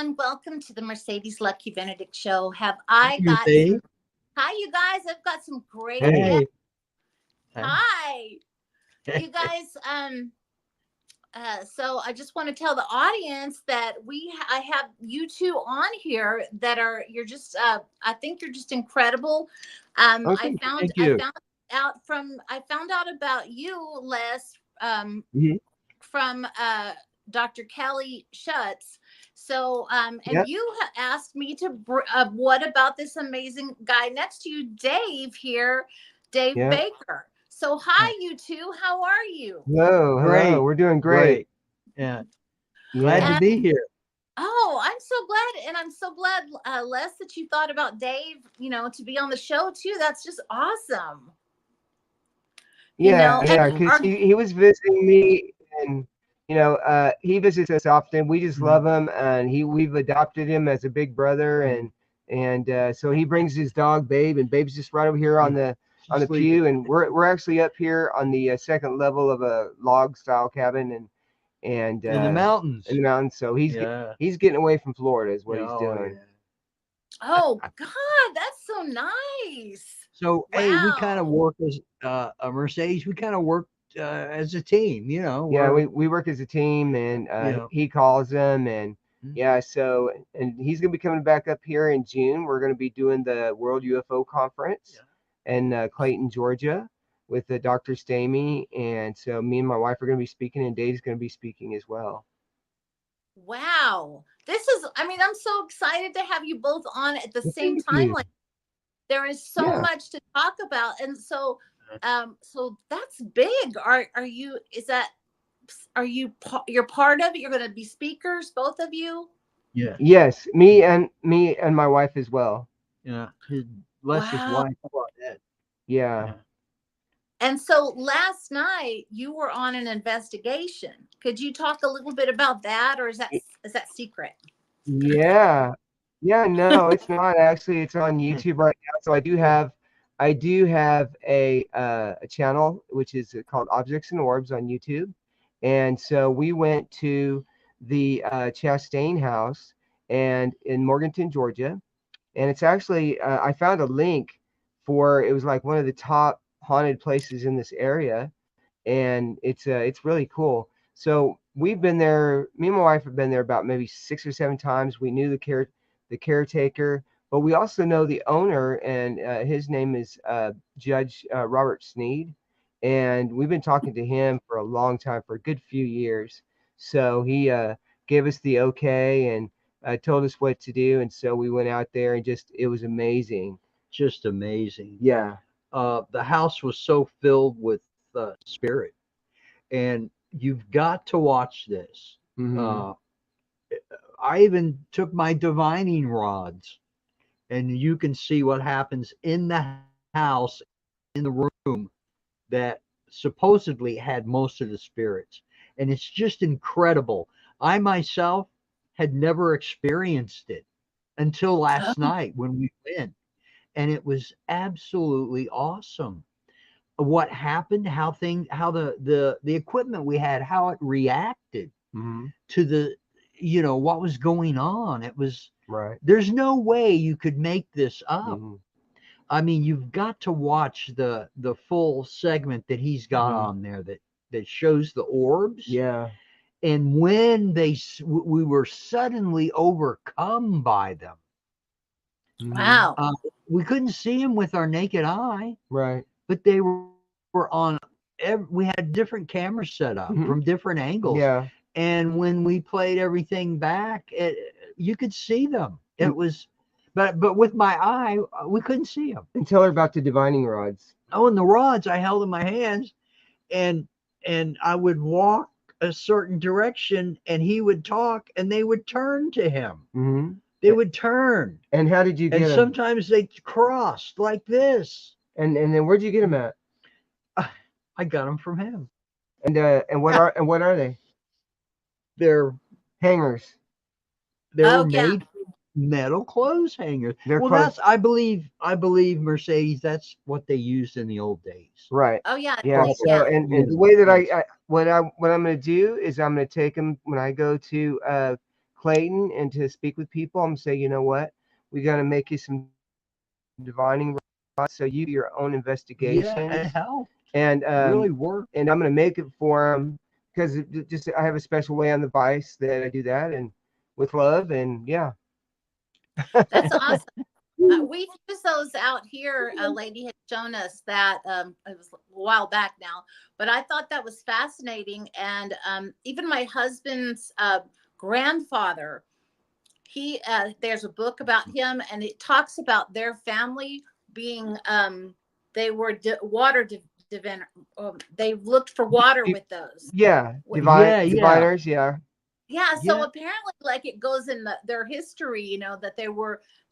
everyone. Welcome to the Mercedes Lucke Benedict show. Have I got Mercedes. some? Hi, you guys. I've got some great guests. Hey. Hi, you guys. So I just want to tell the audience that I have you two on here that are you're just I think you're just incredible. Okay. Thank I you. found out about you, Les, Mhm. from Dr. Kelly Schutz. So and Yep. you asked me to what about this amazing guy next to you, Dave here, Dave Yeah. Baker. So hi, you two. How are you? Hello. Hello. Great. We're doing Great. great. Yeah. Glad Yeah. to And be here. oh, I'm so glad, and I'm so glad, Les, that you thought about Dave. To be on the show too. That's just awesome. Yeah. And Yeah. Because he was visiting me, and he visits us often. We just Mhm. love him, and we've adopted him as a big brother, and so he brings his dog Babe, and Babe's just right over here on the She's sleeping pew, and we're actually up here on the second level of a log style cabin, and in the in mountains. the mountains. So Yeah. he's getting away from Florida is what he's Oh, doing. yeah. oh God, that's so nice. So, hey, we kind of Wow. work as a Mercedes. We kind of work as a team. Yeah, We're, we work as a team, and you know, he calls them, and Mhm. yeah, so and he's gonna be coming back up here in June. We're gonna be doing the World UFO Conference Yeah. in Clayton, Georgia, with Dr. Stamey, and so me and my wife are gonna be speaking, and Dave's gonna be speaking as well. Wow. I'm so excited to have you both on at the Well, same thank time. you. Like there is so Yeah. much to talk about. And so that's big. You're part of it? You're going to be speakers, both of you? Yes. Yes, me and my wife as well. Yeah. Les's Wow. wife brought that. Yeah. Yeah. And so last night you were on an investigation. Could you talk a little bit about that, or is that secret? Yeah. Yeah, no, it's not actually. It's on YouTube right now. So I do have a channel which is called Objects and Orbs on YouTube. And so we went to the Chastain House and in Morganton, Georgia. And it's actually I found a link for it was like one of the top haunted places in this area, and it's really cool. So we've been there. Me and my wife have been there about maybe 6 or 7 times. We knew the caretaker, but we also know the owner, and his name is Judge Robert Sneed, and we've been talking to him for a long time, for a good few years. So he gave us the okay and told us what to do, and so we went out there and just it was amazing. Just amazing. Yeah. The house was so filled with spirit, and you've got to watch this. Hmm. Uh, I even took my divining rods, and you can see what happens in the house, in the room that supposedly had most of the spirits. And it's just incredible. I myself had never experienced it until last Oh, night when we went, and it was absolutely awesome. What happened, how the equipment we had, how it reacted Hmm. to the what was going on. It was Right. There's no way you could make this up. Hmm. I mean, you've got to watch the full segment that he's got Hmm. on there that shows the orbs. Yeah. And when we were suddenly overcome by them, Hmm. wow. uh, we couldn't see them with our naked eye, Right. but they were on. We had different cameras set up from Hmm. different angles, Yeah. and when we played everything back, you could see them. It And, was, but with my eye, we couldn't see them. and tell her about the divining rods. Oh, and the rods I held in my hands, and I would walk a certain direction, and he would talk, and they would turn to him. Hmm. They would turn, And how did you and get them? sometimes they crossed like this. And then where'd you get them at? I got them from him. And what are they? They're Hangers. they were Oh yeah. made from metal clothes hangers. They're Well, close. that's I believe Mercedes. That's what they used in the old days. Right. Oh yeah. I Yeah. believe. Probably, So Yeah. and the yeah, way that yes. what I'm gonna do is I'm gonna take them when I go to Clayton and to speak with people. I'm gonna say, you know what, we gotta make you some divining rods so you do your own Yeah, investigations, and help and really work. I'm gonna make it for them because just I have a special way on the vice that I do that, and with love, and yeah. That's awesome. We've used those out here. A lady had shown us that it was a while back now, but I thought that was fascinating. And even my husband's grandfather, he there's a book about him, and it talks about their family being they were water diviner. They looked for water with those. Yeah, Yeah, yeah, diviners, yeah. Yeah, so yeah, apparently, like it goes in their history, that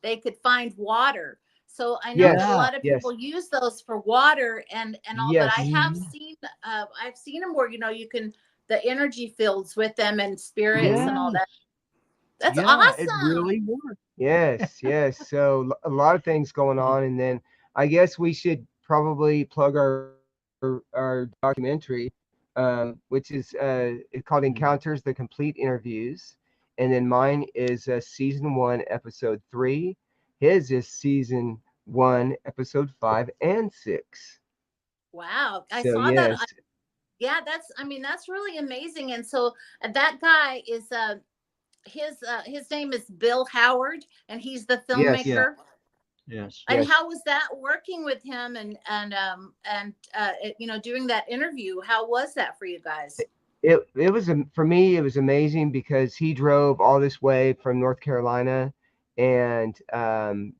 they could find water. So I know that a Yes, yeah. lot of yes, people use those for water and all, but I yes. have Mhm. seen I've seen them where you can the energy fields with them and spirits Hmm. and all Yeah, that. That's yeah, it awesome. really works. Yes, yes. So a lot of things going on, and then I guess we should probably plug our documentary, which is it's called Encounters: The Complete Interviews, and then mine is season 1, episode 3. His is season 1, episode 5 and 6. Wow, I So saw that. yes, Yeah, that's I mean that's really amazing. And so that guy is his name is Bill Howard, and he's the yes, Yeah, filmmaker. yes. And yes. how was that working with him and doing that interview? How was that for you guys? It was for me it was amazing because he drove all this way from North Carolina and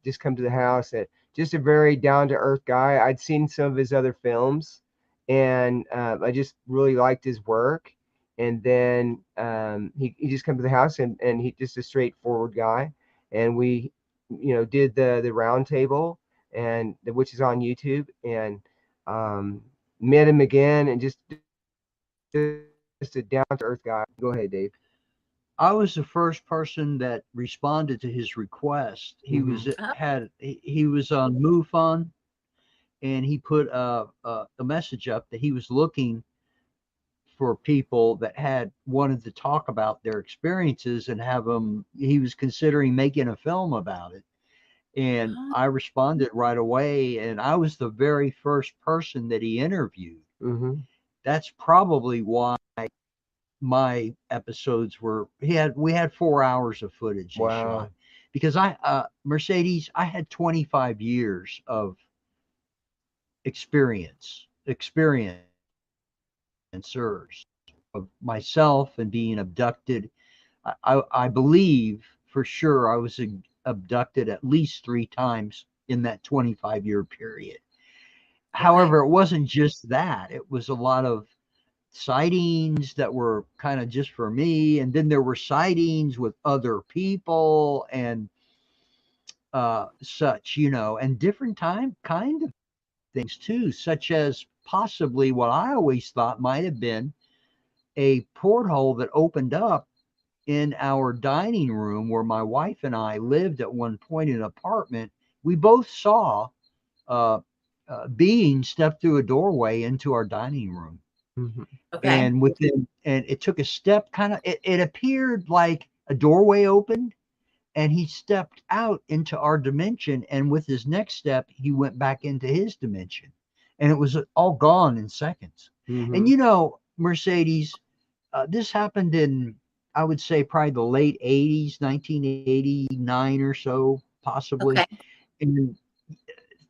just come to the house, and just a very down to earth guy. I'd seen some of his other films, and I just really liked his work. And then he just come to the house, and he just a straightforward guy. And we did the round table, and which is on YouTube, and um, met him again, and just a down to earth guy. Go ahead, Dave. I was the first person that responded to his request. He Hmm. was Oh, he was on MUFON, and he put a message up that he was looking for people that had wanted to talk about their experiences and have them. He was considering making a film about it, and oh, I responded right away, and I was the very first person that he interviewed. Hmm. That's probably why my episodes were we had 4 hours of footage he shot, Wow. because I Mercedes, I had 25 years of experiencers of myself and being abducted. I believe for sure I was abducted at least 3 times in that 25-year period. okay. However, it wasn't just that. It was a lot of sightings that were kind of just for me, and then there were sightings with other people and such, and different kind of things too, such as possibly what I always thought might have been a porthole that opened up in our dining room where my wife and I lived at one point in an apartment. We both saw uh, beings step through a doorway into our dining room, Hmm. Okay. and it took a step, kind of, it appeared like a doorway opened, and he stepped out into our dimension, and with his next step he went back into his dimension, and it was all gone in seconds. And Hmm. Mercedes, this happened in, I would say, probably the late 80s, 1989 or so, possibly. Okay. And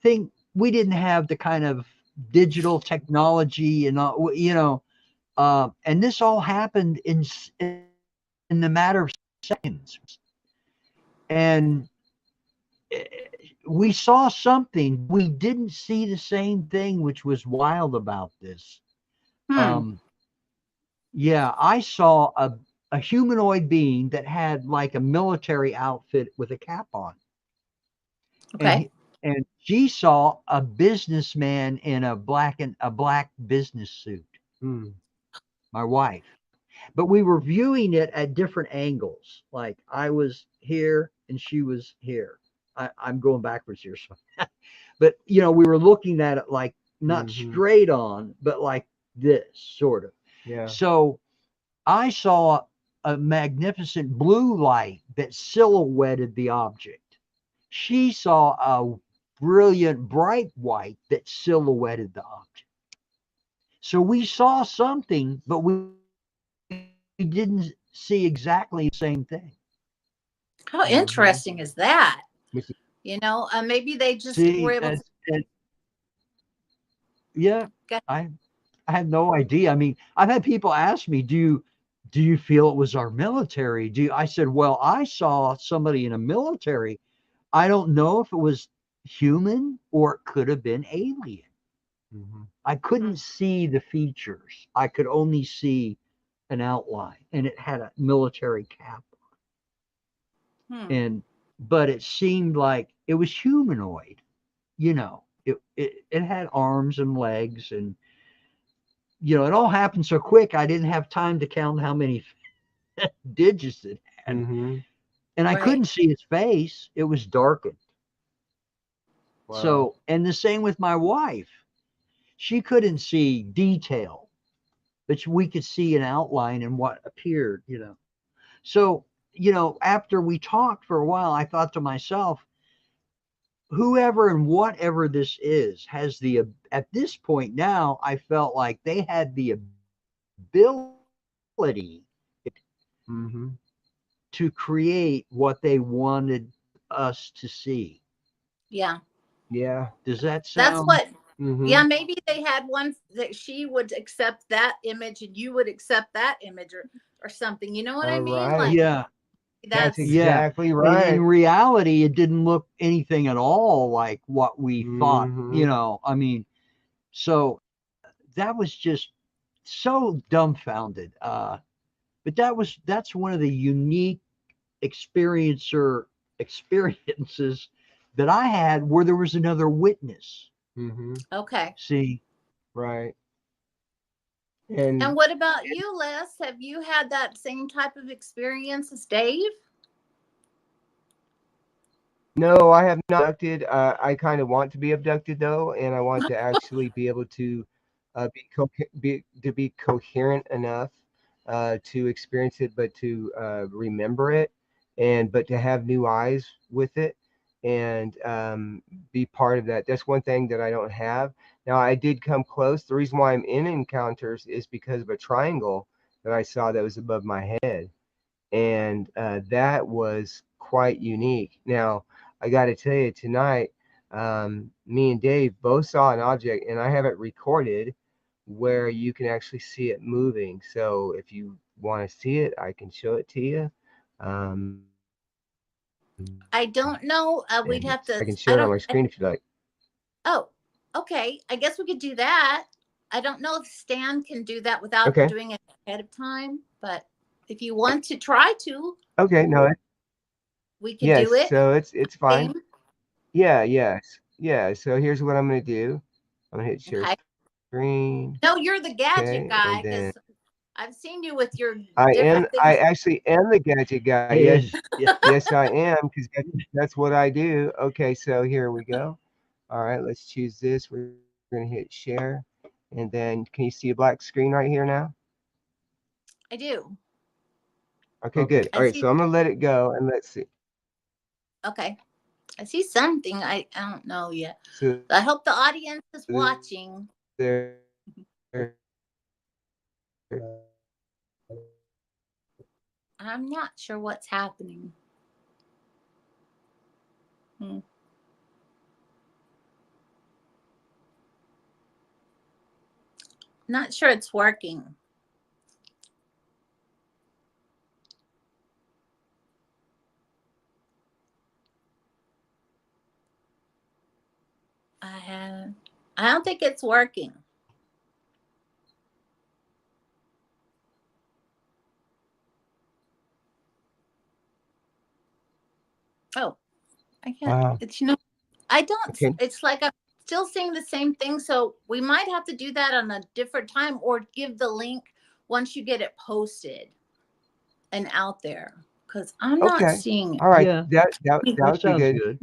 think we didn't have the kind of digital technology and all, and this all happened in the matter of seconds. And we saw something. We didn't see the same thing, which was wild about this. Hmm. Um, yeah, I saw a humanoid being that had like a military outfit with a cap on, and Okay. and she saw a businessman in a black business suit. Hmm. My wife. But we were viewing it at different angles. Like I was here and she was here. I'm going backwards here. So. But, we were looking at it like not Hmm. straight on, but like this sort of. Yeah. So I saw a magnificent blue light that silhouetted the object. She saw a brilliant bright white that silhouetted the object. So we saw something, but we didn't see exactly the same thing. How interesting is that? Which- Maybe they just were See, able to yeah, get. I had no idea. I mean, I've had people ask me, do you feel it was our military? I said, well, I saw somebody in a military. I don't know if it was human or it could have been alien. Mhm. I couldn't see the features. I could only see an outline, and it had a military cap. Hmm. And but it seemed like it was humanoid. It had arms and legs, and it all happened so quick. I didn't have time to count how many digits it had, Mhm. and I Right. couldn't see its face. It was darkened. Wow. So, and the same with my wife. She couldn't see detail, but we could see an outline and what appeared. So, after we talked for a while, I thought to myself, whoever and whatever this is has at this point now, I felt like they had the ability Mhm. to create what they wanted us to see. Yeah. Yeah. Does that That's sound? what. Yeah, Mhm. maybe they had one that she would accept that image and you would accept that image, or something. You know what I All mean? right. Like Yeah, That's that's yeah. exactly And in right. reality, it didn't look anything at all like what we thought. Mhm. I mean, so that was just so dumbfounded. But that's one of the unique experiences that I had where there was another witness. Mhm. okay. See, Right. And And what about you, Les? Have you had that same type of experience as Dave? no, I have not abducted. I kind of want to be abducted though, and I want to actually be able to be coherent enough to experience it, but to remember it, and but to have new eyes with it, and be part of that. That's one thing that I don't have. Now I did come close. The reason why I'm in encounters is because of a triangle that I saw that was above my head, and that was quite unique. Now, I got to tell you, tonight, me and Dave both saw an object, and I have it recorded where you can actually see it moving. So if you want to see it, I can show it to you. Um, I don't know. and We'd have to. I can I share it on don't. my screen if you like. Oh, okay. I guess we could do that. I don't know if Stan can do that without Okay. doing it ahead of time, but if you want to try to, Okay. No. we could Yes. do it. So it's fine. Game. Yeah. Yes. Yeah. So here's what I'm gonna do. I'm gonna hit share Okay. screen. No, you're the gadget Okay, guy and because then I've seen you with your I am. different I things. actually am the gadget guy. he Yes, is. Yeah. yes, I am because that's what I do. Okay, so here we go. All right, let's choose this. We're gonna hit share, and then can you see a black screen right here now? I do. Okay, Okay. good. All I right, see. so I'm gonna let it go, and let's see. Okay. I see something. I don't know yet. So I hope the audience is watching. there. I'm not sure what's happening. Hmm. Not sure it's working. I have. I don't think it's working. Oh, I can't. Wow. It's I don't. Okay. It's like I'm still seeing the same thing. So we might have to do that on a different time, or give the link once you get it posted and out there. Because I'm not Okay. seeing it. All right. Yeah, That that would be sounds good. good.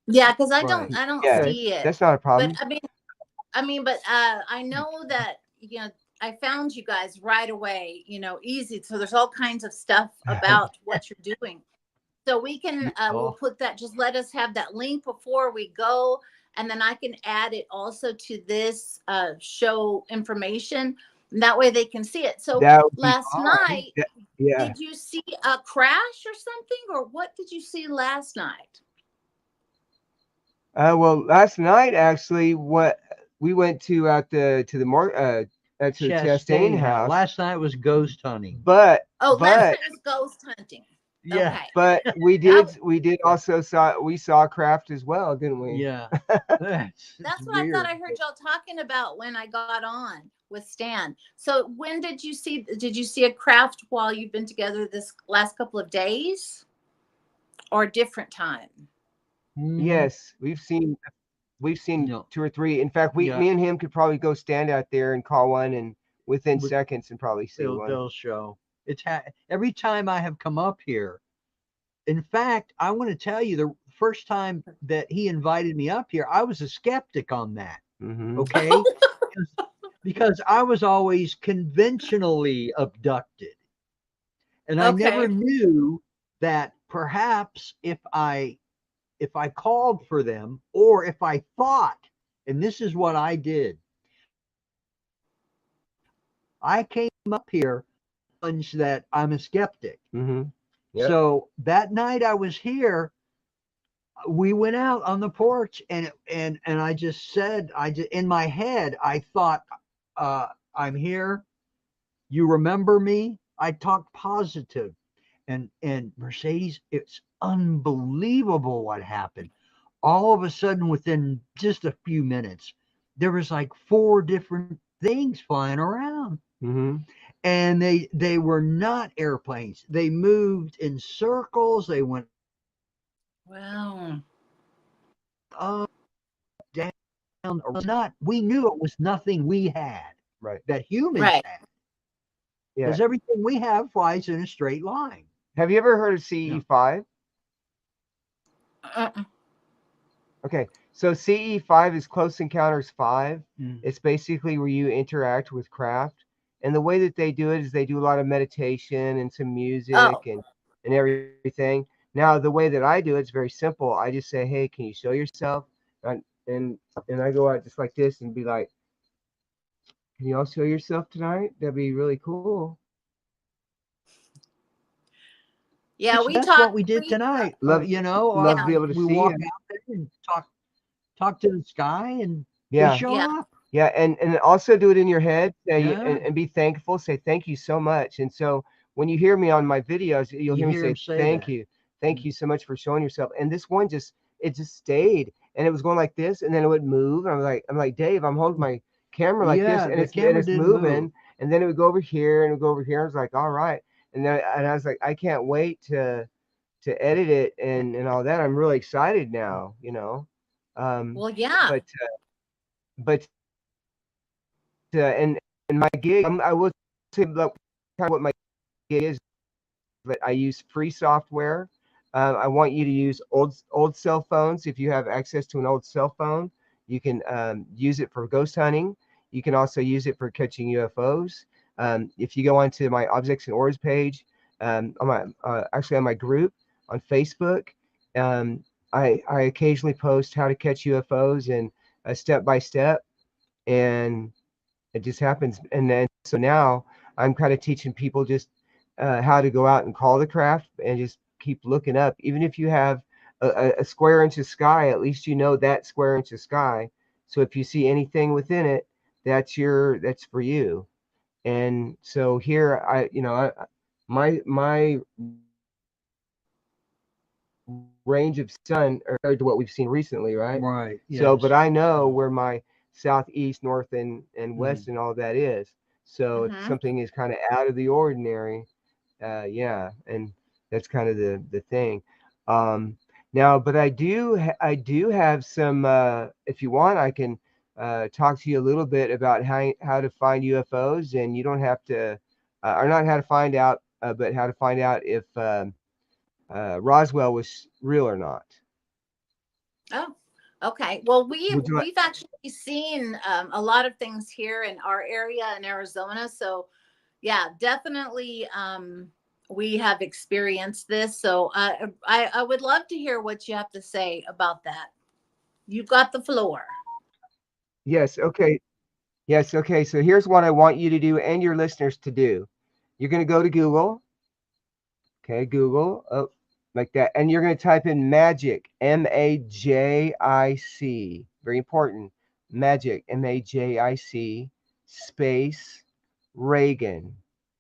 Yeah, because I don't. Right. I don't Yeah, Okay. see it. that's not a But problem. I mean, but I know that I found you guys right away, easy. So there's all kinds of stuff about what you're doing. So we can, we'll Oh, put that, just let us have that link before we go. And then I can add it also to this show information. And that way they can see it. So That would be last fine. night, Yeah. did you see a crash or something? Or what did you see last night? Well, last night actually, what we went to to the Chastain Chastain House. house, Last night was ghost hunting. but Oh, last but night was ghost hunting. Yeah, Okay. but we That, did also saw craft as well, didn't we? yeah. It's that's what I thought weird. I heard y'all talking about when I got on with Stan. So when did you see a craft while you've been together this last couple of days or a different time? Mm, Yes, we've seen no, two or three. In fact, yeah. me and him could probably go stand out there and call one, and within With seconds, and probably see one. they'll show. Every time I have come up here. In fact, I want to tell you the first time that he invited me up here, I was a skeptic on that. Hmm. Okay, because I was always conventionally abducted, and I never Okay. knew that perhaps if I called for them or if I thought, and this is what I did, I came up here that I'm a skeptic. Hmm. Yep. So that night I was here, we went out on the porch, and I just said, I just in my head I thought, I'm here. You remember me? I talked positive, and Mercedes, it's unbelievable what happened. All of a sudden, within just a few minutes, there was like four different things flying around, Hmm. and they were not airplanes. They moved in circles. They went Wow. up, down. Not. We knew it was nothing we had Right. that humans Right. had, Yeah. because everything we have flies in a straight line. Have you ever heard of No. CE5? Uh-uh. Okay, so CE5 is Close Encounters 5. Mm. It's basically where you interact with craft. And the way that they do it is they do a lot of meditation and some Oh, music and everything. Now, the way that I do it's very simple. I just say, hey, can you show yourself? And and I go out just like this and be like, can you all show yourself tonight? That'd be really cool. yeah. We That's what talked. we did We tonight. Love love to yeah. be able to We see walk you. out there and talk to the sky, and they Yeah. show Yeah. up. Yeah, and also do it in your head, say Yeah, and be thankful, say thank you so much. And so when you hear me on my videos, you'll you hear me hear say them say thank that. you. Thank Mm. you so much for showing yourself. And this one just stayed and it was going like this and then it would move. And I'm like, Dave, I'm holding my camera like this Yeah, and the and camera it's didn't move. moving. And then it would go over here and it would go over here. I was like, all right. And I was like, I can't wait to edit it and all that. I'm really excited now. Um, Well, yeah. but and my gig, I will say like, kind of what my gig is, but I use free software. I want you to use old cell phones. If you have access to an old cell phone, you can use it for ghost hunting. You can also use it for catching UFOs. If you go onto my Objects and Orbs page, on my actually on my group on Facebook, I occasionally post how to catch UFOs and step by step, and it just happens. And then so now I'm kind of teaching people just how to go out and call the craft and just keep looking up. Even if you have a square inch of sky, at least you know that square inch of sky. So if you see anything within it, that's for you. And so here my range of sun compared to what we've seen recently, right? Right. So, but Yes. I know where my southeast, north, and Mm. west and all that is. So if Mm-hmm. something is kind of out of the ordinary, yeah, and that's kind of the thing. Now, but I do have some. If you want, I can talk to you a little bit about how to find UFOs, and you don't have to, or not how to find out, but how to find out if Roswell was real or not. Oh, Okay. Well, Would you like? we've actually seen a lot of things here in our area in Arizona. So, yeah, definitely, we have experienced this. So, I would love to hear what you have to say about that. You've got the floor. Yes. Okay. Yes. Okay. So here's what I want you to do and your listeners to do. You're going to go to Google. Okay, Google, oh, like that. And you're going to type in magic, Magic. Very important. Magic, Magic, space, Reagan,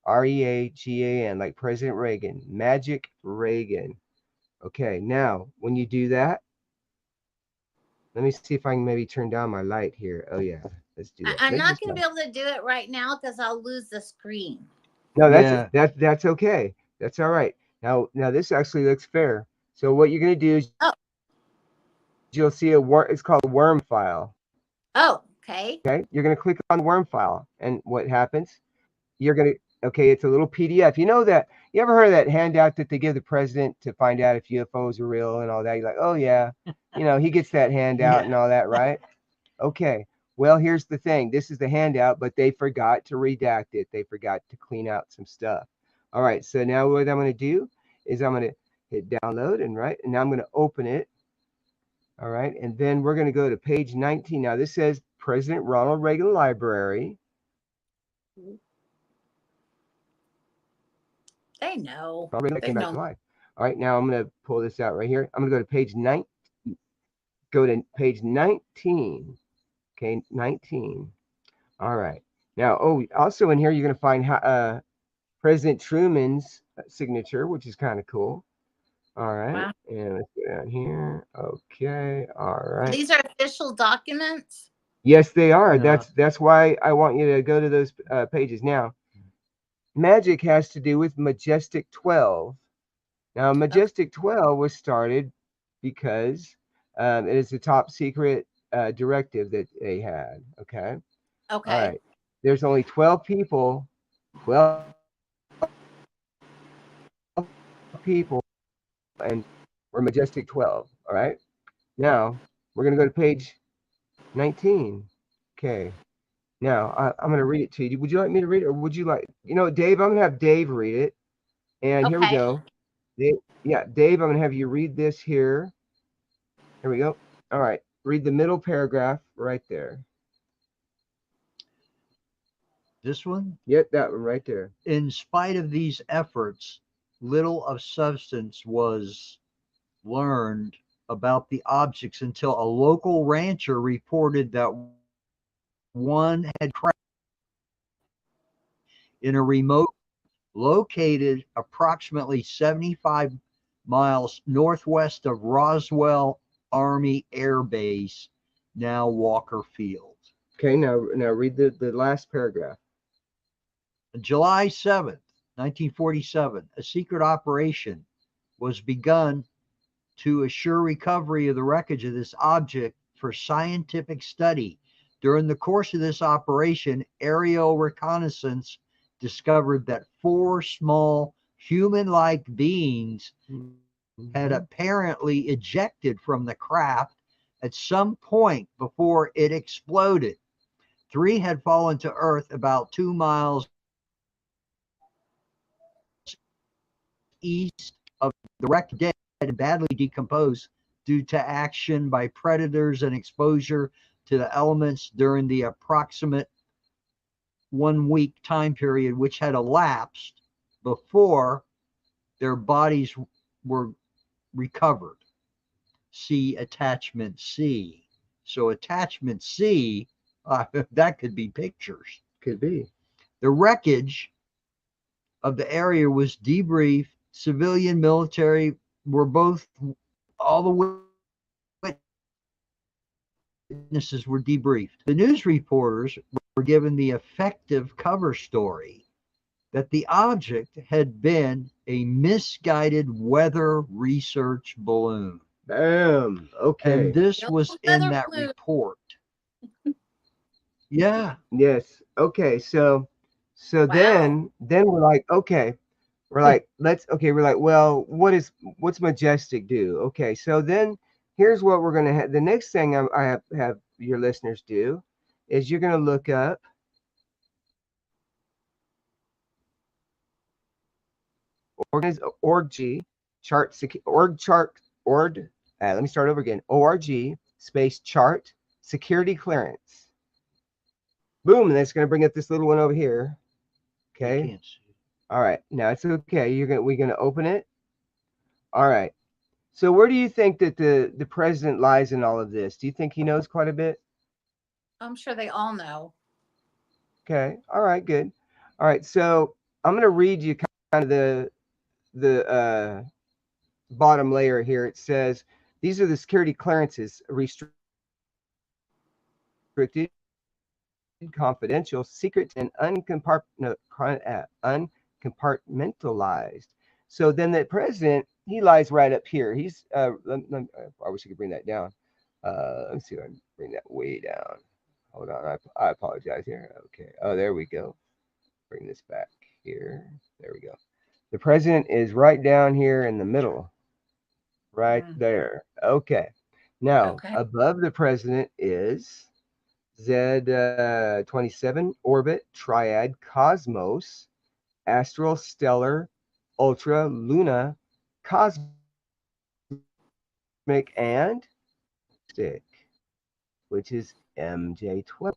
Reagan, like President Reagan. Magic Reagan. Okay, now when you do that, let me see if I can maybe turn down my light here. Oh, yeah, let's do that. I'm Maybe not just going to one. be able to do it right now because I'll lose the screen. No, Yeah. that's okay. That's all right. Now this actually looks fair. So what you're going to do is Oh, you'll see it's called a worm file. oh, okay. Okay, you're going to click on the worm file, and what happens? You're going to okay, it's a little PDF. You know that you ever heard of that handout that they give the president to find out if UFOs are real and all that? You're like, oh yeah, he gets that handout Yeah. and all that, right? Okay. Well, here's the thing. This is the handout, but they forgot to redact it. They forgot to clean out some stuff. All right. So now what I'm going to do is I'm going to hit download and now I'm going to open it. All right. And then we're going to go to page 19. Now this says President Ronald Reagan Library. They know. Ronald Reagan They came back to know. life. All right. Now I'm going to pull this out right here. I'm going to go to page 9. Go to page 19. Okay. 19. All right. Now, oh, also in here, you're going to find President Truman's signature, which is kind of cool. All right. Wow. And let's go down here. Okay. All right. These are official documents. Yes, they are. Yeah. That's why I want you to go to those pages. Now, magic has to do with Majestic 12. Now, Okay. Majestic 12 was started because it is a top secret directive that they had. Okay. All Okay. right. There's only 12 people, 12 people, and we're Majestic 12. All right. Now, we're going to go to page 19. Okay. Now, I'm going to read it to you. Would you like me to read it, or would you like, Dave, I'm going to have Dave read it. And here we Okay. go. Dave, yeah, Dave, I'm going to have you read this here. Here we go. All right. Read the middle paragraph right there. This one? Yep, that one right there. In spite of these efforts, little of substance was learned about the objects until a local rancher reported that one had crashed in a remote located approximately 75 miles northwest of Roswell Army Air Base, now Walker Field. Okay, now read the last paragraph. July 7th, 1947, a secret operation was begun to assure recovery of the wreckage of this object for scientific study. During the course of this operation, aerial reconnaissance discovered that 4 small human-like beings had apparently ejected from the craft at some point before it exploded. 3 had fallen to earth about 2 miles east of the wrecked, dead and badly decomposed due to action by predators and exposure to the elements during the approximate 1 week time period which had elapsed before their bodies were recovered. See attachment C. So attachment C, that could be pictures. Could be. The wreckage of the area was debriefed. Civilian, military were both, all the witnesses were debriefed. The news reporters were given the effective cover story that the object had been a misguided weather research balloon. Bam. Okay. And this No was in weather that balloon. report. Yeah. Yes. Okay. So Wow. then we're like, okay. We're like, we're like, well, what's Majestic do? Okay. So then here's what we're going to have. The next thing I have your listeners do is you're going to look up org chart org chart org. Let me start over again. ORG space chart security clearance. Boom, and that's going to bring up this little one over here. Okay. You can't see. All right. Now it's okay. We're gonna open it. All right. So where do you think that the president lies in all of this? Do you think he knows quite a bit? I'm sure they all know. Okay. All right. Good. All right. So I'm gonna read you kind of the bottom layer here. It says these are the security clearances: restricted, confidential, secret, and uncompartmentalized. So then the president, he lies right up here. He's I wish I could bring that down. Let me see if I can bring that way down. Hold on, I apologize here. Okay. Oh, there we go. Bring this back here. There we go. The president is right down here in the middle. Right there. Okay. Now, Okay. above the president is Z27 Orbit Triad Cosmos Astral Stellar Ultra Luna Cosmic and Stick, which is MJ12.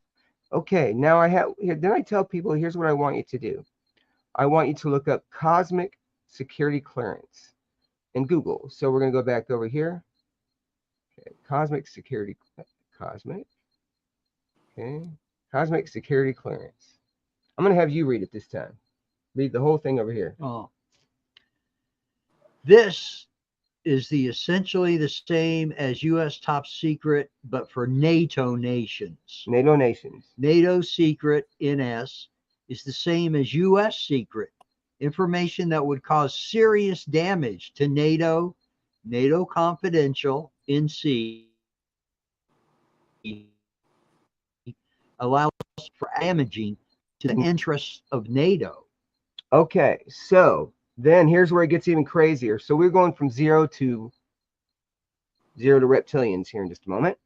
Okay, now I have here. Then I tell people, here's what I want you to do. I want you to look up Cosmic Security Clearance in Google. So we're gonna go back over here. Okay, Cosmic Security Cosmic. Okay, Cosmic Security Clearance. I'm gonna have you read it this time. Read the whole thing over here. Oh. This is essentially the same as U.S. top secret, but for NATO nations. NATO nations. NATO secret NS is the same as U.S. secret. Information that would cause serious damage to NATO, NATO confidential NC, allows for damaging to the interests of NATO. Okay, so then here's where it gets even crazier. So we're going from zero to reptilians here in just a moment.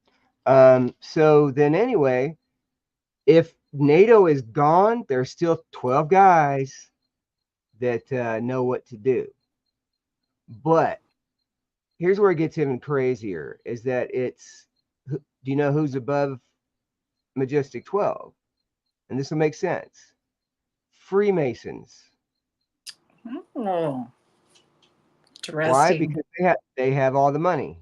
So then anyway, if NATO is gone, there's still 12 guys that know what to do. But here's where it gets even crazier is that do you know who's above Majestic 12? And this will make sense. Freemasons. Oh, interesting. Why? Because they have all the money.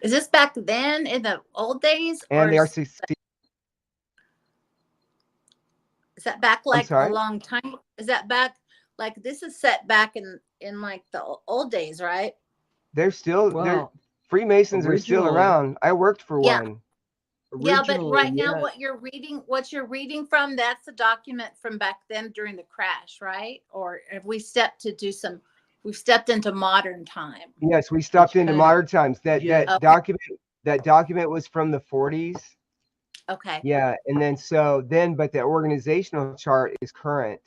Is this back then in the old days? And they are is that back like a long time? Is that back like this is set back in like the old days, right? They're still Freemasons are still around. I worked for one. Yeah, but right now what you're reading from, that's a document from back then during the crash, right? Or have we've stepped into modern time. Yes, we stepped into modern times. That document was from the 40s. Okay. Yeah, and then but the organizational chart is current.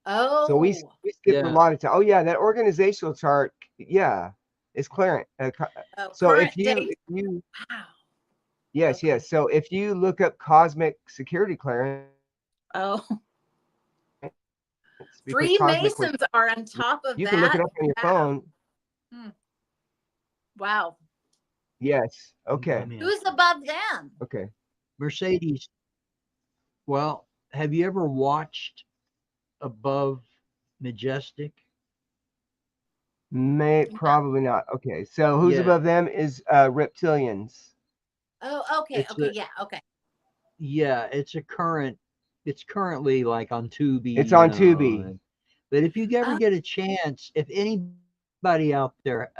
Oh. So we skipped a lot of time. Oh yeah, that organizational chart, is current. So if you wow. Yes, okay. Yes. So if you look up Cosmic Security Clearance. Oh. Freemasons are on top of that. You can look it up on your phone. Wow. Yes. Okay. Who's above them? Okay. Mercedes. Well, have you ever watched Above Majestic? Probably not. Okay. So who's above them is reptilians. Oh, okay. Yeah. Okay. Yeah, it's currently like on Tubi. It's on Tubi. But if you ever get a chance, if anybody out there,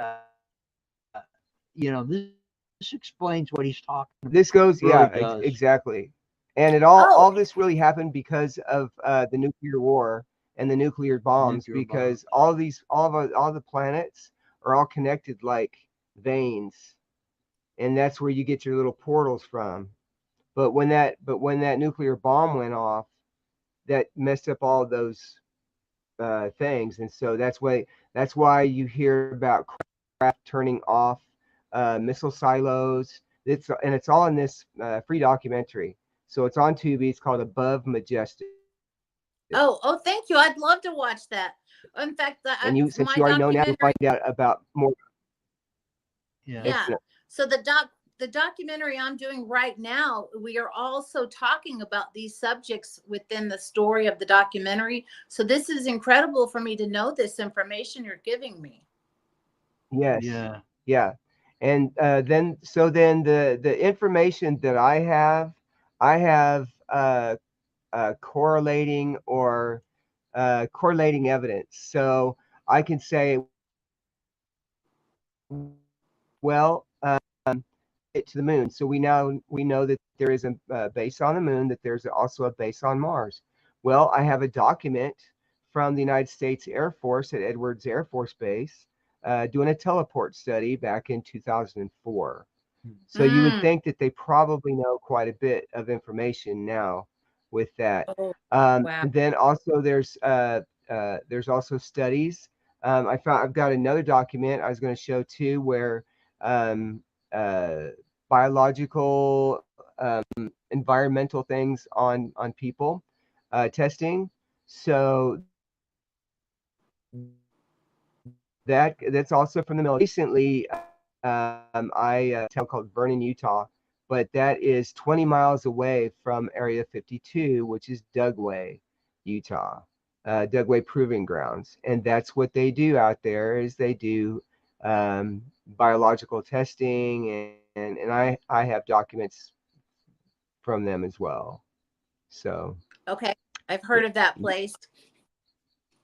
this explains what he's talking about. This goes, exactly. And all this really happened because of the nuclear war and the nuclear bombs, because all the planets are all connected like veins, and that's where you get your little portals from. But when that nuclear bomb went off, that messed up all those things, and so that's why That's why you hear about craft turning off missile silos. It's all in this free documentary. So it's on Tubi. It's called Above Majestic. Oh, thank you. I'd love to watch that. In fact, And you, since my you already know now, you'll documentary. find out about more. Yeah. It's Yeah. So the documentary I'm doing right now, we are also talking about these subjects within the story of the documentary. So this is incredible for me to know this information you're giving me. yes, Yeah. yeah, and then the information that I have correlating or correlating evidence. So I can say, well, it to the moon. So we know that there is a base on the moon, that there's also a base on Mars. Well, I have a document from the United States Air Force at Edwards Air Force Base doing a teleport study back in 2004. So you would Mm. think that they probably know quite a bit of information now with that. Oh, wow. And then also there's also studies. I've got another document I was going to show too, where um, uh, biological, environmental things on people testing. So that's also from the military. Recently, I town called Vernon, Utah, but that is 20 miles away from Area 52, which is Dugway, Utah, Dugway Proving Grounds, and that's what they do out there. Is they do biological testing, and I have documents from them as well. So Okay. I've heard of that place.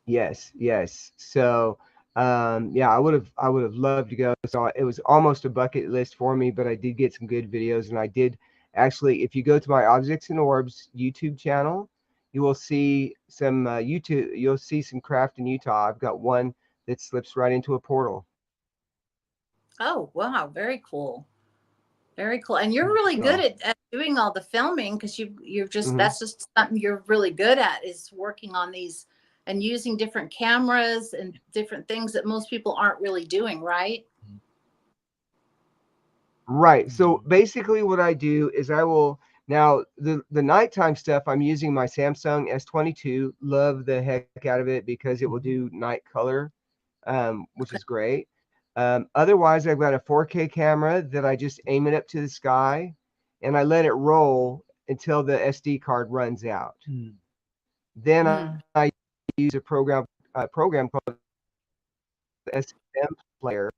yes, yes. So, yeah, I would have loved to go. So it was almost a bucket list for me, but I did get some good videos, and I did actually. If you go to my Objects and Orbs YouTube channel, you will see some YouTube. You'll see some craft in Utah. I've got one that slips right into a portal. Oh, wow. Very cool. Very cool. And you're really good So, at doing all the filming because you're just mhm. that's just something you're really good at is working on these and using different cameras and different things that most people aren't really doing, right? Right. So Mhm. basically, what I do is I will now the nighttime stuff. I'm using my Samsung S22. Love the heck out of it because it will do night color, which is great. Otherwise, I've got a 4K camera that I just aim it up to the sky, and I let it roll until the SD card runs out. Mm. Then I Mm. use a program called SM Player,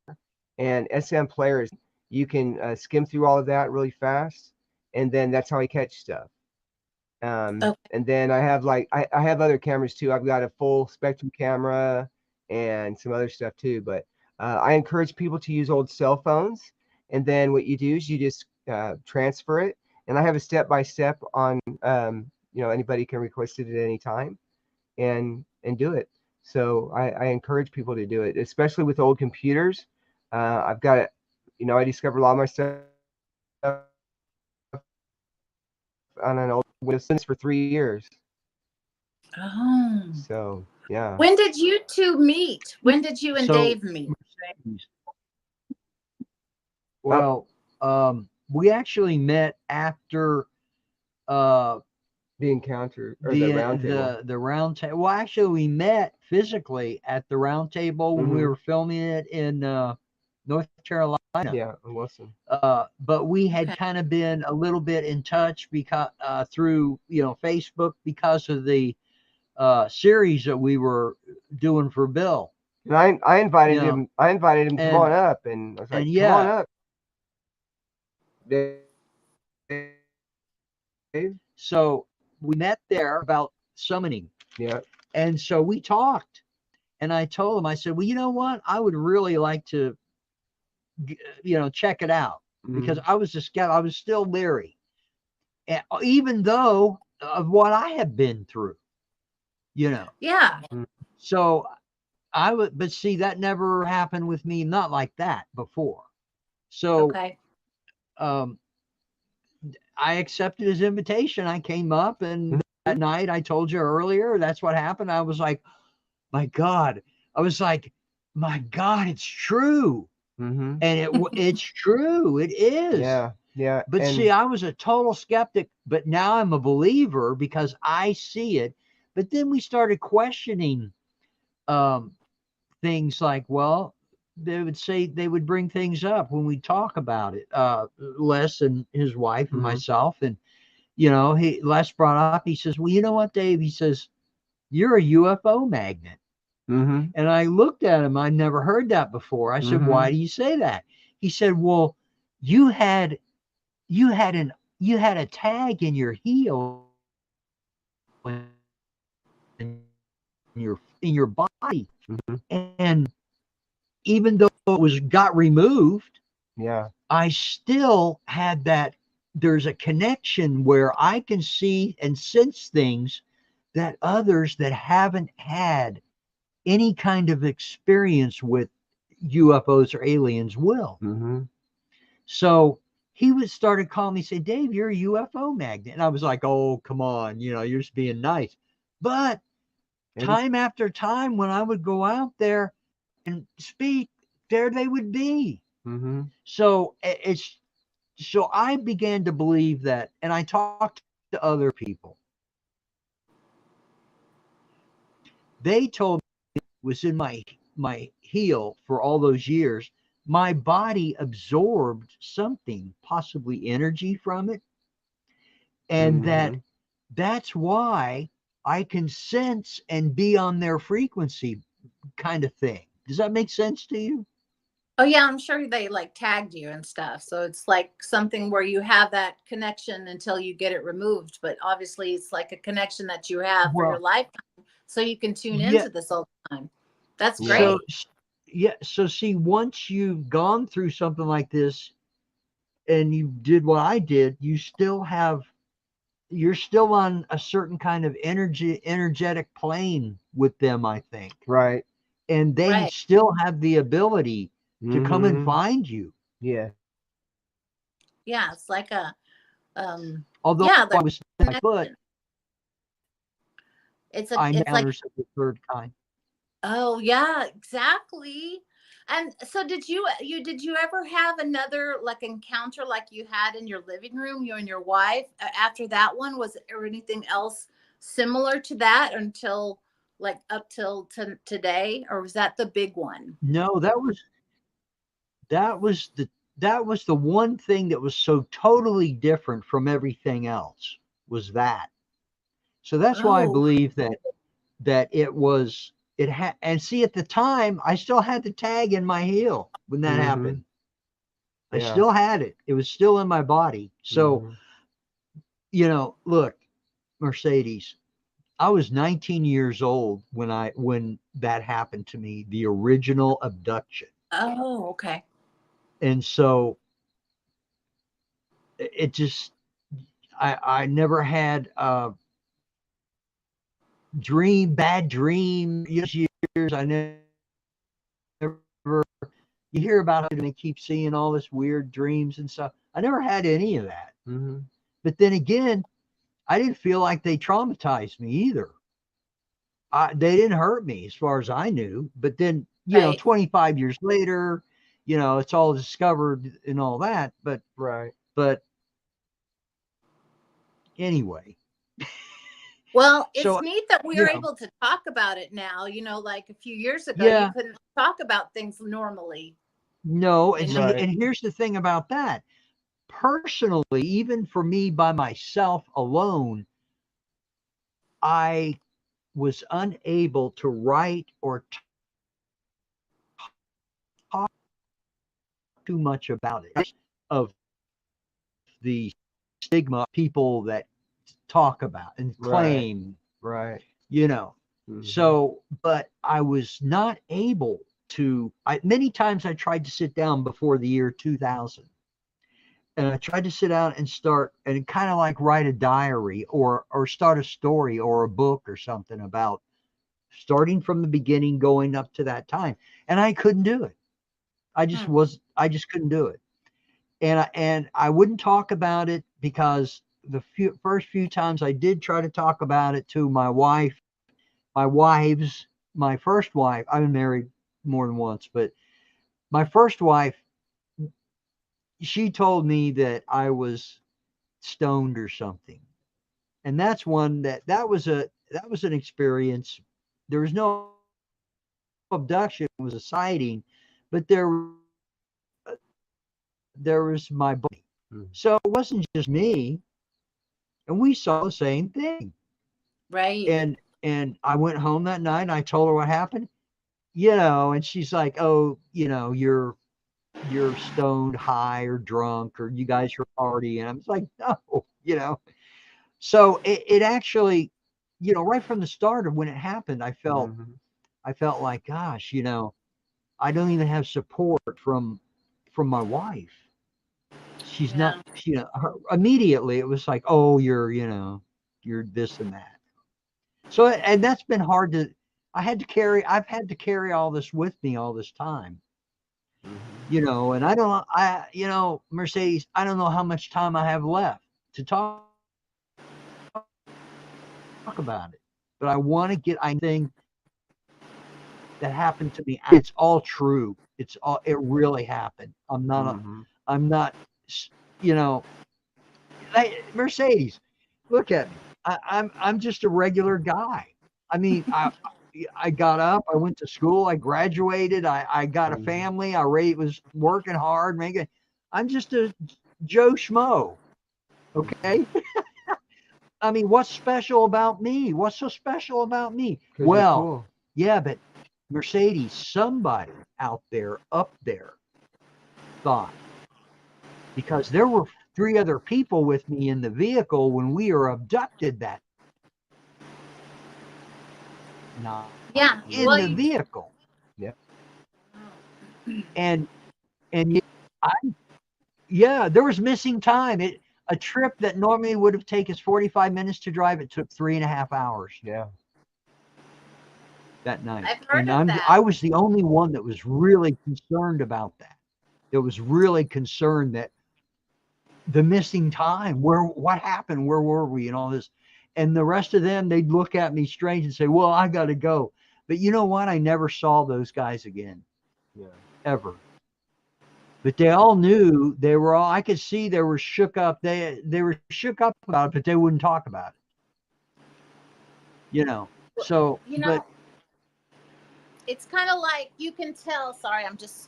and SM Player is you can skim through all of that really fast, and then that's how I catch stuff. Okay. And then I have I have other cameras too. I've got a full spectrum camera and some other stuff too. But I encourage people to use old cell phones. And then what you do is you just transfer it. And I have a step by step on, anybody can request it at any time and do it. So I encourage people to do it, especially with old computers. I've got it. I discovered a lot of my stuff on an old Windows since for 3 years. Oh. So yeah. When did you two meet? When did you and So, Dave meet? Mercedes, Oh, well, we actually met after uh, the encounter or the round table. the round table. Well, actually, we met physically at the round table when we Hmm. were filming it in North Carolina. Yeah, Wilson. But we had Okay. kind of been a little bit in touch because through Facebook because of the series that we were doing for Bill. And I You invited know, him. I invited him. Come on and up, and I was like, "Come on yeah, up, Dave." so we met there about summoning, Yeah. and so we talked. And I told him, I said, well, you know what? I would really like to, check it out because Hmm. I was just, I was still leery, and even though of what I have been through, you know. Yeah. So I would, but see, that never happened with me, not like that before. So Okay. um, I accepted his invitation. I came up, and that night, I told you earlier, that's what happened. I was like, my God, I was like, my God, it's true. Mm-hmm. And it's true. It is. Yeah. Yeah. But see, And I was a total skeptic, but now I'm a believer because I see it. But then we started questioning um, things like, well, they would say they would bring things up when we talk about it. Les and his wife and mm-hmm. myself, and Les brought up. He says, "Well, you know what, Dave?" He says, "You're a UFO magnet." Mm-hmm. And I looked at him. I'd never heard that before. I said, Mm-hmm. "Why do you say that?" He said, "Well, you had you had an you had a tag in your heel in your body, Mm-hmm. and even though it was got removed, Yeah. I still had that. There's a connection where I can see and sense things that others that haven't had any kind of experience with UFOs or aliens will." Mm-hmm. So he was started calling me, say, "Dave, you're a UFO magnet." And I was like, "Oh, come on, you're just being nice." But It is. time after time, when I would go out there and speak, there they would be. Mm-hmm. So so I began to believe that, and I talked to other people. They told me was in my heel for all those years. My body absorbed something, possibly energy from it, and Mm-hmm. that's why I can sense and be on their frequency, kind of thing. Does that make sense to you? Oh yeah, I'm sure they like tagged you and stuff. So it's like something where you have that connection until you get it removed. But obviously it's like a connection that you have for your Well, lifetime. So you can tune yeah. into this all the time. That's Yeah. So great. yeah. So see, once you've gone through something like this and you did what I did, you're still on a certain kind of energetic plane with them, I think. Right. And they Right. still have the ability to come and Mm-hmm. find you. Yeah. Yeah. It's like a Although yeah, I there's was my foot, connection. It's I like matters of the third kind. oh yeah, exactly. And so did you ever have another like encounter like you had in your living room, you and your wife? After that one, was there anything else similar to that until like up till today, or was that the big one? No, that was the that was the one thing that was so totally different from everything else, was that. So that's why I Oh, believe that it had. And see, at the time I still had the tag in my heel when that Mm-hmm. happened. I Yeah. still had it. It was still in my body. So, Mm-hmm. look, Mercedes, I was 19 years old when that happened to me, the original abduction. oh, okay. And so it just I never had a bad dream years. I never, you hear about it and they keep seeing all this weird dreams and stuff. I never had any of that. Mm-hmm. But then again, I didn't feel like they traumatized me either. They didn't hurt me as far as I knew. But then, Right. 25 years later, it's all discovered and all that. Right. But anyway, Well, it's so, neat that we you are know, able to talk about it now. Like a few years ago, you yeah, couldn't talk about things normally, no. you And know. see, Right. and here's the thing about that. Personally, even for me by myself alone, I was unable to write or talk too much about it of the stigma people that talk about and Right. claim, Right. you know. Mm-hmm. So, but I was not able to. Many times I tried to sit down before the year 2000, and I tried to sit down and start and kind of like write a diary or start a story or a book or something about starting from the beginning going up to that time, and I couldn't do it. Hmm. I just couldn't do it. And I wouldn't talk about it because first few times I did try to talk about it to my wife, my wives, my first wife. I've been married more than once, but my first wife, she told me that I was stoned or something. And that's one that was an experience. There was no abduction, it was a sighting, but there was my buddy. So it wasn't just me, and we saw the same thing. Right. And I went home that night and I told her what happened, you know, and she's like, "Oh, you know, you're stoned, high, or drunk, or you guys are partying." And I'm like, "No," you know. So it actually, you know, right from the start of when it happened, Mm-hmm. I felt like, gosh, you know, I don't even have support from my wife. She's not, Yeah. you know, immediately it was like, oh, you know, you're this and that. So, and that's been hard to, I've had to carry all this with me all this time, Mm-hmm. you know, and you know, Mercedes, I don't know how much time I have left to talk about it, but I want to get, I know everything that happened to me. It's all true. It really happened. Mm-hmm. I'm not, you know, hey, Mercedes, look at me. I'm just a regular guy. I mean, I got up, I went to school, I graduated, I got a Mm-hmm. family, was working hard, making. I'm just a Joe Schmo. Okay. I mean, what's special about me? What's so special about me? Because you're Well, cool. yeah, but Mercedes, somebody out there, up there, thought, because there were three other people with me in the vehicle when we were abducted that night in Yeah. the Well, Mm-hmm. you. vehicle. Yeah. And and I, yeah, there was missing time. A trip that normally would have taken us 45 minutes to drive, it took 3.5 hours Yeah. that night. I've heard And of that. I was the only one that was really concerned about that. That was really concerned that the missing time, where what happened, where were we, and all this. And the rest of them, they'd look at me strange and say, "Well, I got to go." But you know what? I never saw those guys again, Yeah. ever. But they all knew, they were all, I could see they were shook up. They were shook up about it, but they wouldn't talk about it, you know. Well, So, you but know, it's kind of like you can tell. Sorry, it's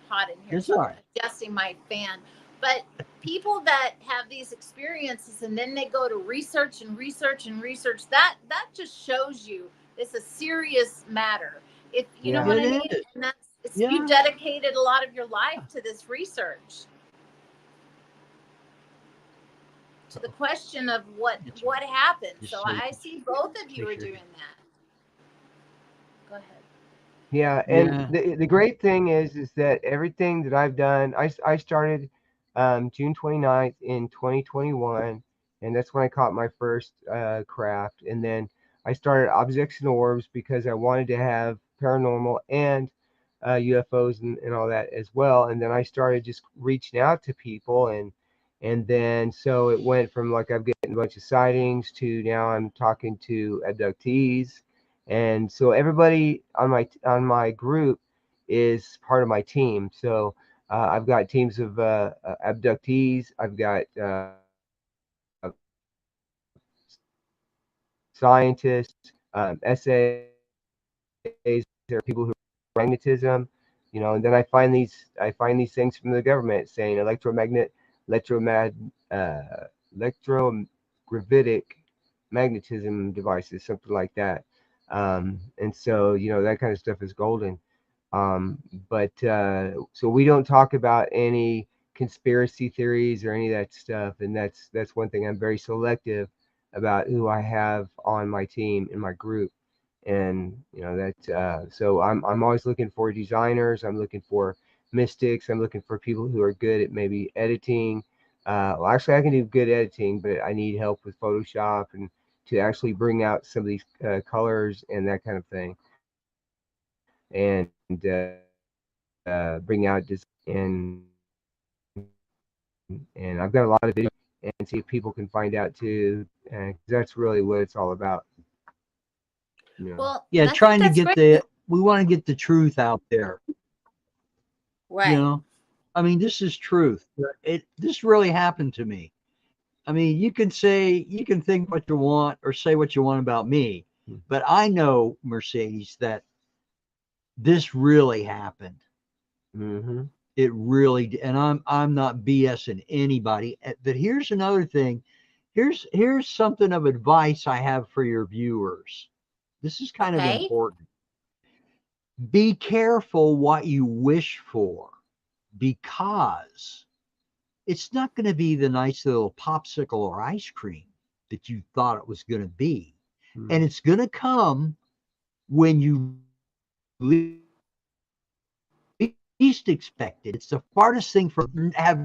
hot in here, it's so all I'm right. adjusting my fan. But people that have these experiences and then they go to research and research and research, that just shows you it's a serious matter. If you know Yeah. what I It mean, is. and you Yeah. dedicated a lot of your life to this research, to the question of It's all what right. happened. So Just so you I can see both of you make are sure. doing that. Go ahead. Yeah, and Yeah. the great thing is that everything that I've done, I started June 29th in 2021, and that's when I caught my first craft. And then I started Objects and Orbs because I wanted to have paranormal and UFOs and all that as well. And then I started just reaching out to people, and then so it went from like I'm getting a bunch of sightings to now I'm talking to abductees, and so everybody on my group is part of my team. So I've got teams of abductees. I've got scientists, essays. There are people who magnetism, and then I find these things from the government saying electromag electrogravitic magnetism devices, something like that. And so that kind of stuff is golden. Um, but so we don't talk about any conspiracy theories or any of that stuff, and that's one thing I'm very selective about who I have on my team in my group. And that so I'm always looking for designers. I'm looking for mystics. I'm looking for people who are good at maybe editing. Well, actually, I can do good editing, but I need help with Photoshop and to actually bring out some of these colors and that kind of thing, and bring out design, and I've got a lot of videos and see if people can find out too, because that's really what it's all about. You know. Well, Yeah. I think Trying to that's get great. the want to get the truth out there. You Right. know, I mean, this is truth. This really happened to me. I mean, you can think what you want or say what you want about me, but I know, Mercedes, that this really happened. Mm-hmm. It really, and I'm not BSing anybody. But here's another thing. Here's something of advice I have for your viewers. This is kind of Okay. important. Be careful what you wish for, because it's not going to be the nice little popsicle or ice cream that you thought it was going to be. And it's going to come when you least expect it. It's the farthest thing for have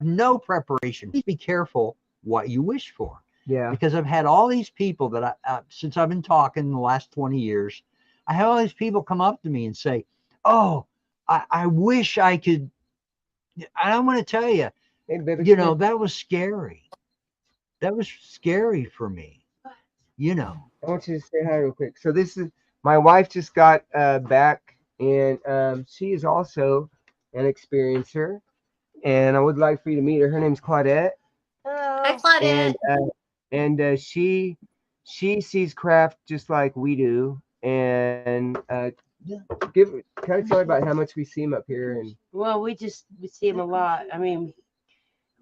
no preparation. Please be careful what you wish for. Yeah. Because I've had all these people that since I've been talking the last 20 years, I have all these people come up to me and say, "Oh, I wish I could." I'm going to tell you, Hey, baby, you know, that was scary. That was scary for me. You know. I want you to say hi real quick. So this is my wife just got back, and she is also an experiencer, and I would like for you to meet her. Her name's Claudette, Hi, Hello. and Claudette. she sees craft just like we do, and kind of tell her about how much we see him up here, and Well, we see him a lot. I mean,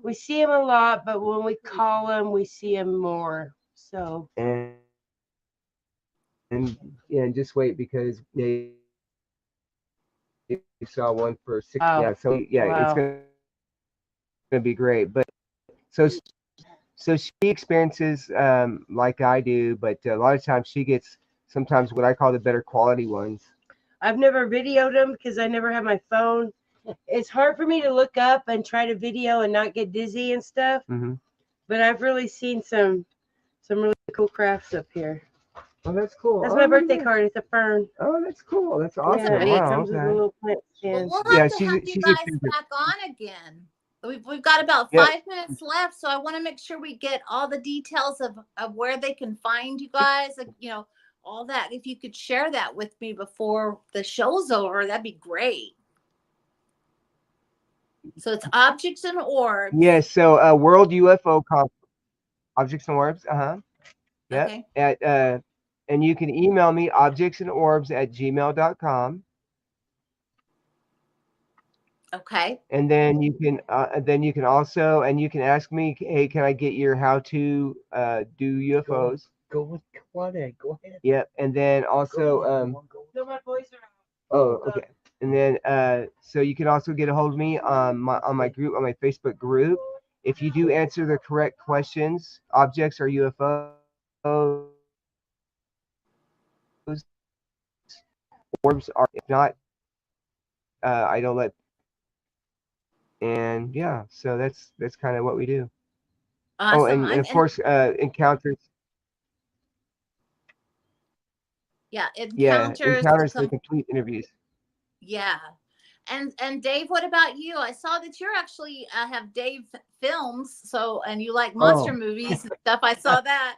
we see him a lot, but when we call him, we see him more. So, and yeah, and just wait because you saw one for 6. wow, Yeah, so yeah, it's wow. gonna be great. But so so she experiences like I do, but a lot of times she gets sometimes what I call the better quality ones. I've never videoed him because I never have my phone. It's hard for me to look up and try to video and not get dizzy and stuff. Mm-hmm. But I've really seen some really cool crafts up here. Oh, that's cool. That's Oh, my look at birthday that. card. It's a fern. Oh, that's cool. That's Yeah, awesome. and it Nice. Wow. comes with a Okay. little plant Well, stand. we'll Yeah, have to have you she's a guys ginger. back on again. We've got about Yep. 5 minutes left, so I want to make sure we get all the details of where they can find you guys, you know, all that. If you could share that with me before the show's over, that'd be great. So it's Objects and Orbs. Yeah. So World UFO Conference, Objects and Orbs. Uh-huh. Yep. Okay. At and you can email me objectsandorbs@gmail.com. Okay. And then you can also and you can ask me, hey, can I get your how to do UFOs? Go with Claudette. Go ahead. Yep. And then also So my boys are out. oh, okay. And then so you can also get a hold of me on my group, on my Facebook group. If you do answer the correct questions, objects are UFOs, orbs are. If not, I don't let. And yeah, so that's kind of what we do. Oh, Awesome. and of course, encounters. Yeah, Yeah, encounters. encounters the complete interviews. Yeah. And Dave, what about you? I saw that you're actually have Dave Films, so and you like monster Oh, movies and stuff. I saw that.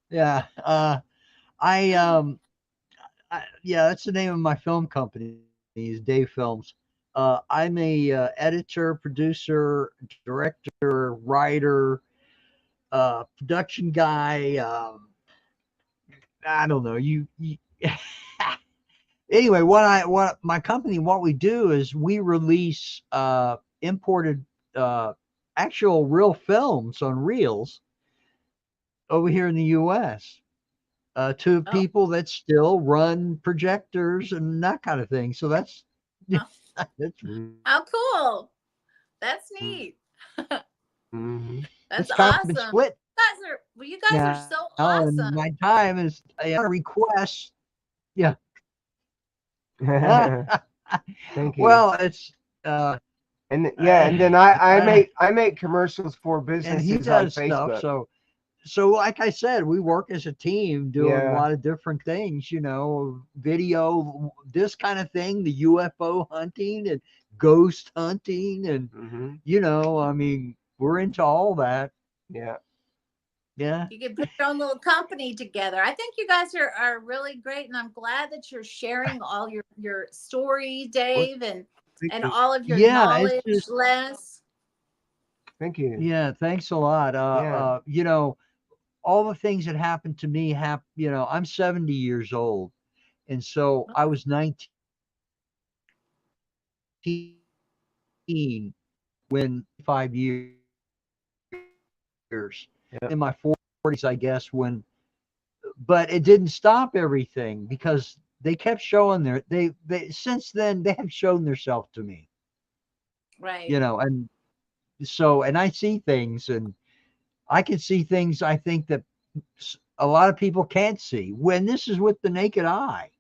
yeah. I yeah, that's the name of my film company. Is Dave Films. I'm a editor, producer, director, writer, production guy. I don't know. You anyway, what my company, what we do is we release imported actual real films on reels over here in the U.S. To Oh, people that still run projectors and that kind of thing. So that's oh, that's how cool. That's neat. Mm-hmm. That's it's kind of been awesome. split You guys are now, so and awesome. my time is requests. Yeah. Thank you. Well, it's And yeah, and then I make commercials for and he businesses on does stuff. Facebook. So like I said, we work as a team doing a Yeah. lot of different things, you know, video, this kind of thing, the UFO hunting and ghost hunting. And, Mm-hmm. you know, I mean, we're into all that. Yeah. Yeah. You can put your own little company together. I think you guys are really great, and I'm glad that you're sharing all your story, Well, Dave, thank and you. all of your Yeah, it's knowledge, just Les. Thank you. yeah, thanks a lot. Yeah. You know, all the things that happened to me you know, I'm 70 years old. And so I was 19 when 5 years Yep. in my 40s, I guess, when, but it didn't stop everything because they kept showing they since then they have shown themselves to me, Right. you know, and so, and I see things and I can see things I think that a lot of people can't see when this is with the naked eye.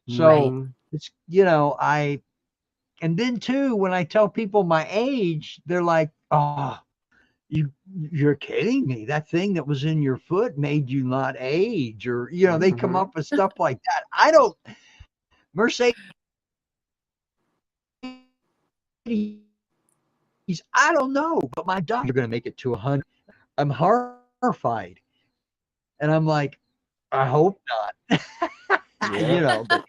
Right. So Mhm. it's, you know, and then too, when I tell people my age, they're like, "Oh, you're kidding me. That thing that was in your foot made you not age," or you know, they come Mhm. up with stuff like that. I don't, Mercedes, I don't know, but my doctor, you're going to make it to 100. I'm horrified, and I'm like, I hope not, Yeah. you know. But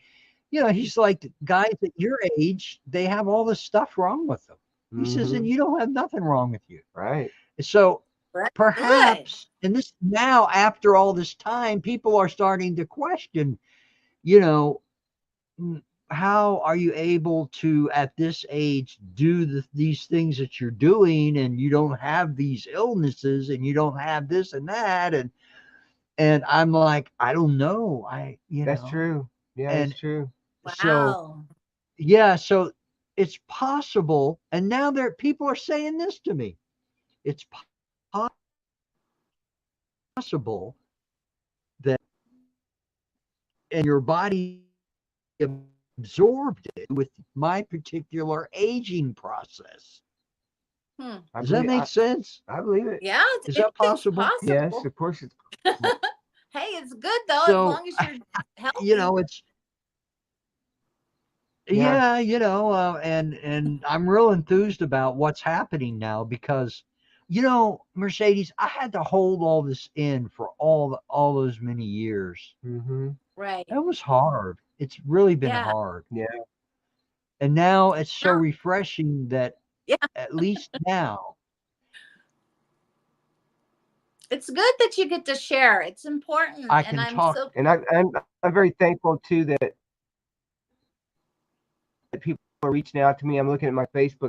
you know, he's like, guys at your age, they have all this stuff wrong with them. He says, and Mhm. you don't have nothing wrong with you. Right. So Right. Good. perhaps, and this now after all this time, people are starting to question, you know, how are you able to at this age do these things that you're doing and you don't have these illnesses and you don't have this and that and I'm like, I don't know. You That's know, true. Yeah, and it's true. so Wow. yeah, so it's possible, and now there people are saying this to me. It's possible that and your body absorbed it with my particular aging process. Hmm. I Does that believe. make sense? I believe it. Yeah, Is that anything's possible? Yes, possible. of course. It's. Hey, it's good though, as So, long as you're you healthy. know, it's Yeah. yeah, you know, and I'm real enthused about what's happening now because, you know, Mercedes, I had to hold all this in for all those many years. Mhm. Right. That was hard. It's really been Yeah. hard. Yeah. And now it's so No. refreshing that Yeah. at least now It's good that you get to share. It's important, I and can I'm talk. so I'm very thankful too that people are reaching out to me. I'm looking at my Facebook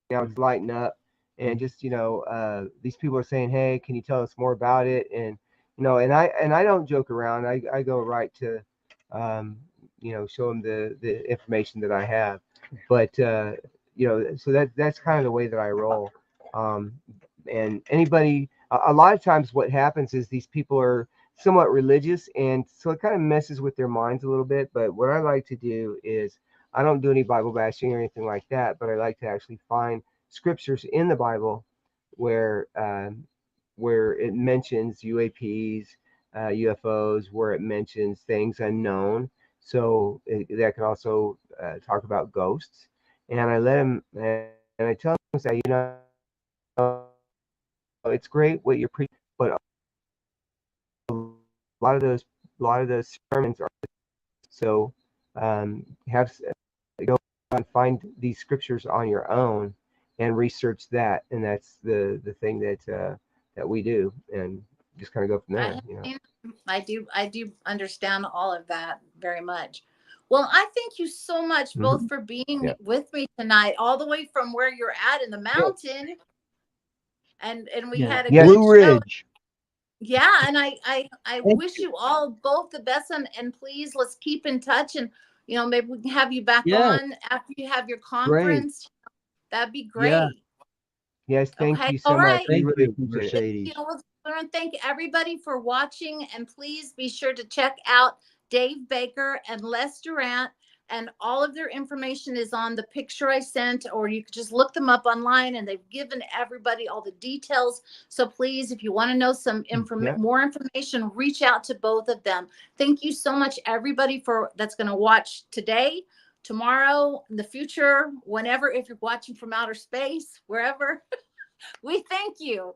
now; it's lighting up, and just these people are saying, "Hey, can you tell us more about it?" And and I don't joke around. I go right to, um, show them the information that I have. But so that's kind of the way that I roll. Um, and anybody, a lot of times, what happens is these people are somewhat religious, and so it kind of messes with their minds a little bit. But what I like to do is I don't do any Bible bashing or anything like that, but I like to actually find scriptures in the Bible where where it mentions UAPs, UFOs, where it mentions things unknown. So that can also talk about ghosts. And I let them, and I tell them, say, it's great what you're preaching, but a lot of those, a lot of those sermons are so have go and find these scriptures on your own and research that, and that's the thing that we do, and just kind of go from I there. understand. I do understand all of that very much. Well, I thank you so much both Mhm. for being Yeah. with me tonight, all the way from where you're at in the Yeah. mountain, and we Yeah, had a Yes. good Blue show. Ridge. Yeah, and I Thank wish you. you all both the best, and please let's keep in touch, and maybe we can have you back Yeah, on after you have your great. conference. That'd be Yeah, great. Yes. Thank Okay, you all so much. right. We thank really you, appreciate it. Mercedes. I want to thank everybody for watching, and please be sure to check out Dave Baker and Les Durant, and all of their information is on the picture I sent, or you could just look them up online, and they've given everybody all the details. So please, if you want to know some Yeah. more information, reach out to both of them. Thank you so much, everybody, for that's going to watch today, tomorrow, in the future, whenever, if you're watching from outer space, wherever. We thank you.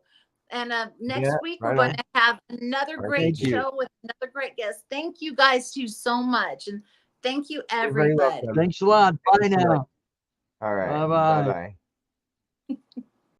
And next Yeah, week, right we're going on. to have another Right, great thank you. show with another great guest. Thank you guys too so much. And thank you, You're very everybody. welcome. Thanks a lot. Bye Thanks so much. now. All right. Bye-bye. Bye-bye.